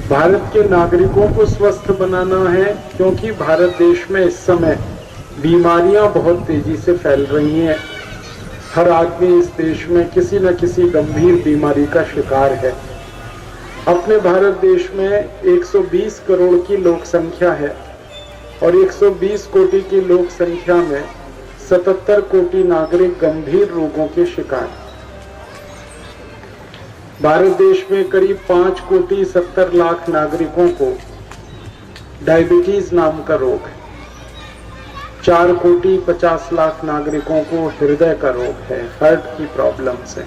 भारत के नागरिकों को स्वस्थ बनाना है, क्योंकि भारत देश में इस समय बीमारियां बहुत तेजी से फैल रही हैं। हर आदमी इस देश में किसी न किसी गंभीर बीमारी का शिकार है। अपने भारत देश में 120 करोड़ की लोक संख्या है और 120 कोटि की लोक संख्या में 77 कोटि नागरिक गंभीर रोगों के शिकार। भारत देश में करीब 5 कोटि 70 लाख नागरिकों को डायबिटीज नाम का रोग है। 4 कोटि 50 लाख नागरिकों को हृदय का रोग है, हार्ट की प्रॉब्लम से।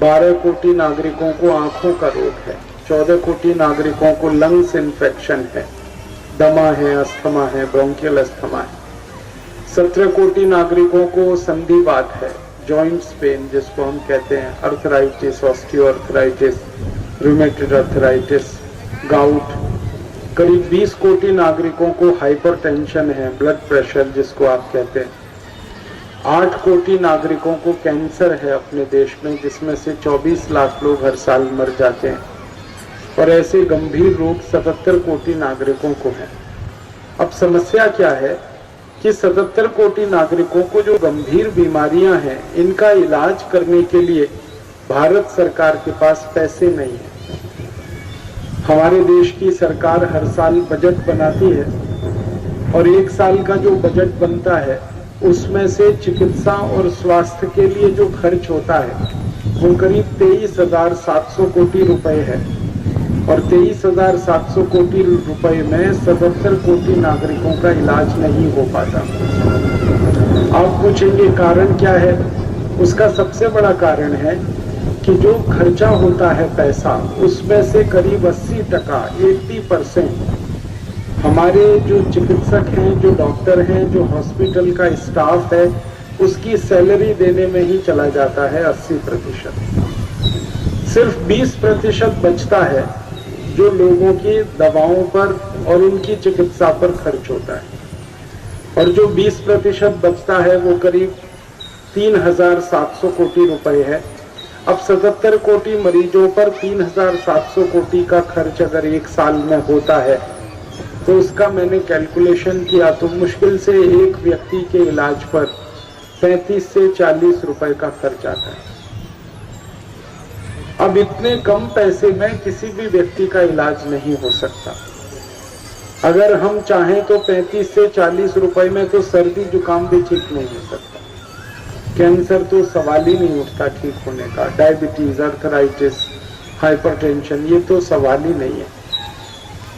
12 कोटि नागरिकों को आंखों का रोग है। 14 कोटि नागरिकों को लंग्स इन्फेक्शन है, दमा है, अस्थमा है, ब्रोंकियल अस्थमा है। 17 कोटि नागरिकों को संधिवात है, जॉइंट्स पेन जिसको हम कहते हैं, arthritis, osteoarthritis, rheumatoid arthritis, gout. करीब 20 कोटि नागरिकों को हाइपरटेंशन है, ब्लड प्रेशर जिसको आप कहते हैं। 8 कोटि नागरिकों को कैंसर है अपने देश में, जिसमें से 24 लाख लोग हर साल मर जाते हैं। और ऐसे गंभीर रोग 77 कोटि नागरिकों को हैं। अब समस्या क्या है कि 77 कोटि नागरिकों को जो गंभीर बीमारियां हैं, इनका इलाज करने के लिए भारत सरकार के पास पैसे नहीं है। हमारे देश की सरकार हर साल बजट बनाती है और 1 साल का जो बजट बनता है उसमें से चिकित्सा और स्वास्थ्य के लिए जो खर्च होता है वो करीब 23,700 कोटि रुपए है। और 23,700 कोटि रुपए में 77 कोटि नागरिकों का इलाज नहीं हो पाता। आप पूछेंगे कारण क्या है? उसका सबसे बड़ा कारण है कि जो खर्चा होता है पैसा, उसमें से करीब 80% 80% हमारे जो चिकित्सक हैं, जो डॉक्टर हैं, जो हॉस्पिटल का स्टाफ है, उसकी सैलरी देने में ही चला जाता है 80%। सिर्फ 20% बचता है जो लोगों की दवाओं पर और उनकी चिकित्सा पर खर्च होता है। और जो 20% बचता है वो करीब 3,700 कोटि रुपए है। अब 77 कोटि मरीजों पर 3,700 कोटि का खर्च अगर 1 साल में होता है तो उसका मैंने कैलकुलेशन किया तो मुश्किल से एक व्यक्ति के इलाज पर 35 से 40 रुपए का खर्च आता है। अब इतने कम पैसे में किसी भी व्यक्ति का इलाज नहीं हो सकता। अगर हम चाहें तो 35 से 40 रुपए में तो सर्दी जुकाम भी ठीक नहीं हो सकता। कैंसर तो सवाल ही नहीं उठता ठीक होने का। डायबिटीज, अर्थराइटिस, हाइपरटेंशन, ये तो सवाल ही नहीं है।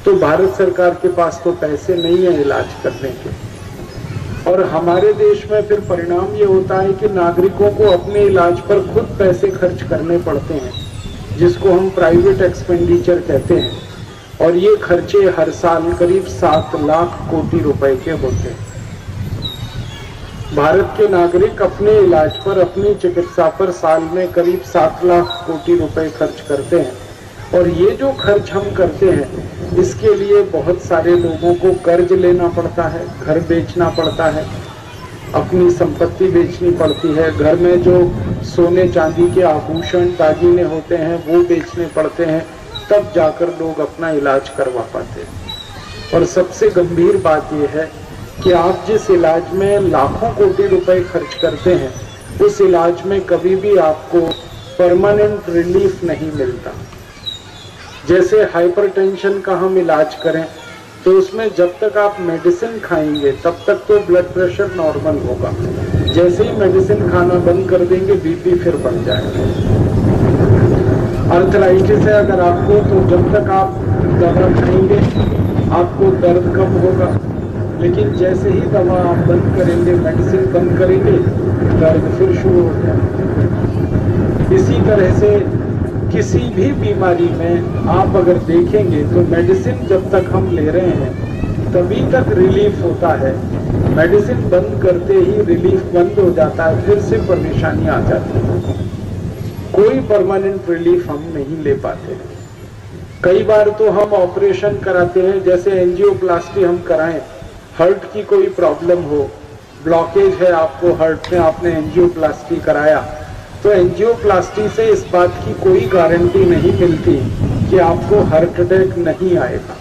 तो भारत सरकार के पास तो पैसे नहीं है इलाज करने के। और हमारे देश में फिर परिणाम ये होता है कि नागरिकों को अपने इलाज पर खुद पैसे खर्च करने पड़ते हैं, जिसको हम प्राइवेट एक्सपेंडिचर कहते हैं। और ये खर्चे हर साल करीब 7 लाख कोटि रुपए के होते हैं। भारत के नागरिक अपने इलाज पर, अपनी चिकित्सा पर साल में करीब 7 लाख कोटि रुपए खर्च करते हैं। और ये जो खर्च हम करते हैं, इसके लिए बहुत सारे लोगों को कर्ज लेना पड़ता है, घर बेचना पड़ता है, अपनी संपत्ति बेचनी पड़ती है, घर में जो सोने चांदी के आभूषण दागीने होते हैं वो बेचने पड़ते हैं, तब जाकर लोग अपना इलाज करवा पाते हैं। और सबसे गंभीर बात यह है कि आप जिस इलाज में लाखों कोटि रुपए खर्च करते हैं, उस इलाज में कभी भी आपको परमानेंट रिलीफ नहीं मिलता। जैसे हाइपरटेंशन का हम इलाज करें तो उसमें जब तक आप मेडिसिन खाएंगे तब तक तो ब्लड प्रेशर नॉर्मल होगा। जैसे ही मेडिसिन खाना बंद कर देंगे बीपी फिर बढ़ जाएगा। अर्थराइटिस है अगर आपको, तो जब तक आप दवा खाएंगे आपको दर्द कम होगा, लेकिन जैसे ही दवा आप बंद करेंगे, मेडिसिन बंद करेंगे, दर्द फिर शुरू हो जाएगा। इसी तरह से किसी भी बीमारी में आप अगर देखेंगे तो मेडिसिन जब तक हम ले रहे हैं तभी तक रिलीफ होता है। मेडिसिन बंद करते ही रिलीफ बंद हो जाता है, फिर से परेशानी आ जाती है। कोई परमानेंट रिलीफ हम नहीं ले पाते। कई बार तो हम ऑपरेशन कराते हैं, जैसे एंजियोप्लास्टी हम कराएं, हार्ट की कोई प्रॉब्लम हो, ब्लॉकेज है आपको हार्ट में, आपने एंजियोप्लास्टी कराया, तो एंजियोप्लास्टी से इस बात की कोई गारंटी नहीं मिलती कि आपको हार्ट अटैक नहीं आएगा।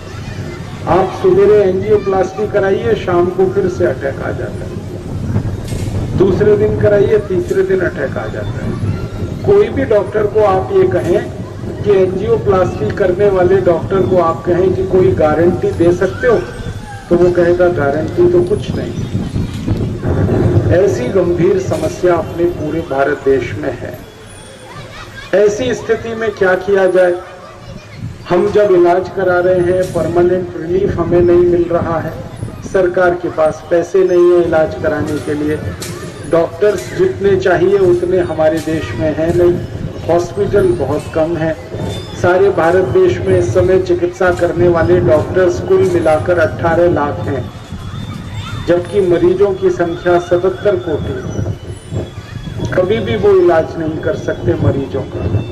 आप सवेरे एंजियोप्लास्टी कराइए, शाम को फिर से अटैक आ जाता है, दूसरे दिन कराइए, तीसरे दिन अटैक आ जाता है। कोई भी डॉक्टर को आप ये कहें कि एंजियोप्लास्टी करने वाले डॉक्टर को आप कहें कि कोई गारंटी दे सकते हो, तो वो कहेगा गारंटी तो कुछ नहीं। ऐसी गंभीर समस्या अपने पूरे भारत देश में है। ऐसी स्थिति में क्या किया जाए? हम जब इलाज करा रहे हैं, परमानेंट रिलीफ हमें नहीं मिल रहा है, सरकार के पास पैसे नहीं है इलाज कराने के लिए, डॉक्टर्स जितने चाहिए उतने हमारे देश में है नहीं, हॉस्पिटल बहुत कम है। सारे भारत देश में इस समय चिकित्सा करने वाले डॉक्टर्स कुल मिलाकर 18 लाख हैं, जबकि मरीजों की संख्या 77 कोटि है। कभी भी वो इलाज नहीं कर सकते मरीजों का।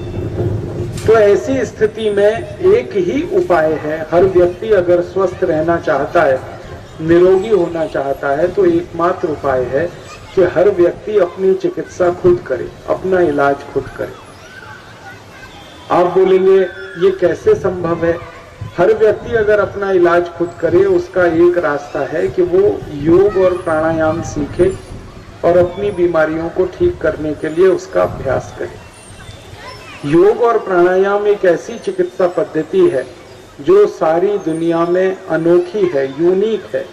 तो ऐसी स्थिति में एक ही उपाय है, हर व्यक्ति अगर स्वस्थ रहना चाहता है, निरोगी होना चाहता है, तो एकमात्र उपाय है कि हर व्यक्ति अपनी चिकित्सा खुद करे, अपना इलाज खुद करे। आप बोलेंगे ये कैसे संभव है? हर व्यक्ति अगर अपना इलाज खुद करे, उसका एक रास्ता है कि वो योग और प्राणायाम सीखे और अपनी बीमारियों को ठीक करने के लिए उसका अभ्यास करे। योग और प्राणायाम एक ऐसी चिकित्सा पद्धति है जो सारी दुनिया में अनोखी है, यूनिक है,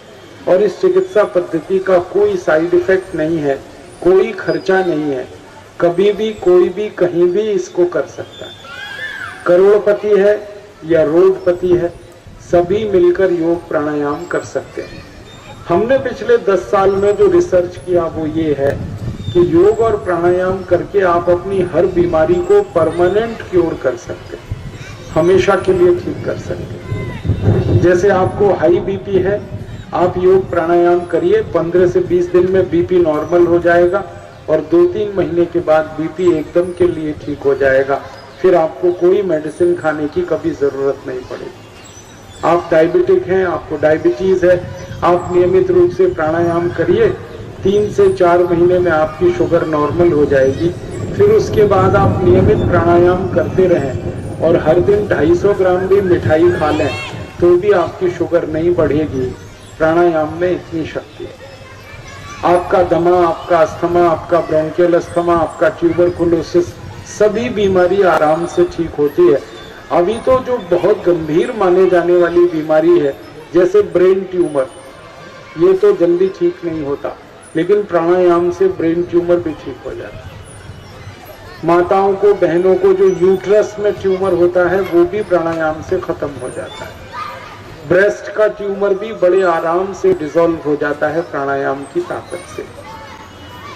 और इस चिकित्सा पद्धति का कोई साइड इफेक्ट नहीं है, कोई खर्चा नहीं है, कभी भी कोई भी कहीं भी इसको कर सकता है। करोड़पति है या रोडपति है, सभी मिलकर योग प्राणायाम कर सकते हैं। हमने पिछले 10 साल में जो रिसर्च किया वो ये है कि योग और प्राणायाम करके आप अपनी हर बीमारी को परमानेंट क्योर कर सकते हैं, हमेशा के लिए ठीक कर सकते हैं। जैसे आपको हाई बीपी है, आप योग प्राणायाम करिए, 15 से 20 दिन में बीपी नॉर्मल हो जाएगा और 2-3 महीने के बाद बीपी एकदम के लिए ठीक हो जाएगा। फिर आपको कोई मेडिसिन खाने की कभी जरूरत नहीं पड़ेगी। आप डायबिटिक हैं, आपको डायबिटीज है, आप नियमित रूप से प्राणायाम करिए, 3 से 4 महीने में आपकी शुगर नॉर्मल हो जाएगी। फिर उसके बाद आप नियमित प्राणायाम करते रहें और हर दिन 250 ग्राम भी मिठाई खा लें तो भी आपकी शुगर नहीं बढ़ेगी। प्राणायाम में इतनी शक्ति है। आपका दमा, आपका अस्थमा, आपका ब्रोंकियल अस्थमा, आपका ट्यूबरकुलोसिस, सभी बीमारी आराम से ठीक होती है। अभी तो जो बहुत गंभीर माने जाने वाली बीमारी है, जैसे ब्रेन ट्यूमर, ये तो जल्दी ठीक नहीं होता, लेकिन प्राणायाम से ब्रेन ट्यूमर भी ठीक हो जाता है। माताओं को, बहनों को जो यूट्रस में ट्यूमर होता है वो भी प्राणायाम से खत्म हो जाता है। ब्रेस्ट का ट्यूमर भी बड़े आराम से डिसॉल्व हो जाता है प्राणायाम की ताकत से।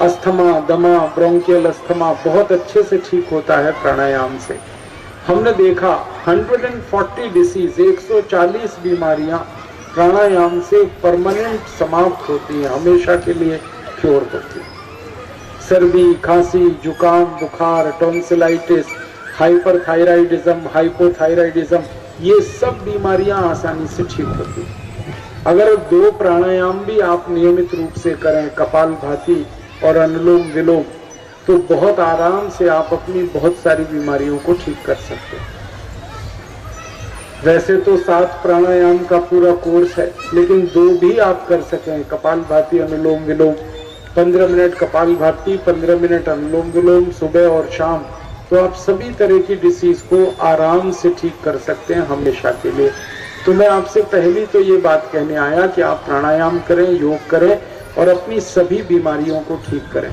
अस्थमा, दमा, ब्रोंकियल अस्थमा बहुत अच्छे से ठीक होता है प्राणायाम से। हमने देखा 140 डिसीज, 140 बीमारियां प्राणायाम से परमानेंट समाप्त होती है, हमेशा के लिए क्योर होती है। सर्दी, खांसी, जुकाम, बुखार, टॉन्सिलाइटिस, हाइपरथायराइडिज्म, हाइपोथायराइडिज्म, ये सब बीमारियां आसानी से ठीक होती हैं। अगर 2 प्राणायाम भी आप नियमित रूप से करें, कपालभाति और अनुलोम विलोम, तो बहुत आराम से आप अपनी बहुत सारी बीमारियों को ठीक कर सकते हैं। वैसे तो 7 प्राणायाम का पूरा कोर्स है, लेकिन 2 भी आप कर सकें, कपालभाति, अनुलोम विलोम, 15 मिनट कपालभाति, 15 मिनट अनुलोम विलोम, सुबह और शाम, तो आप सभी तरह की डिसीज को आराम से ठीक कर सकते हैं हमेशा के लिए। तो मैं आपसे पहली तो ये बात कहने आया कि आप प्राणायाम करें, योग करें और अपनी सभी बीमारियों को ठीक करें।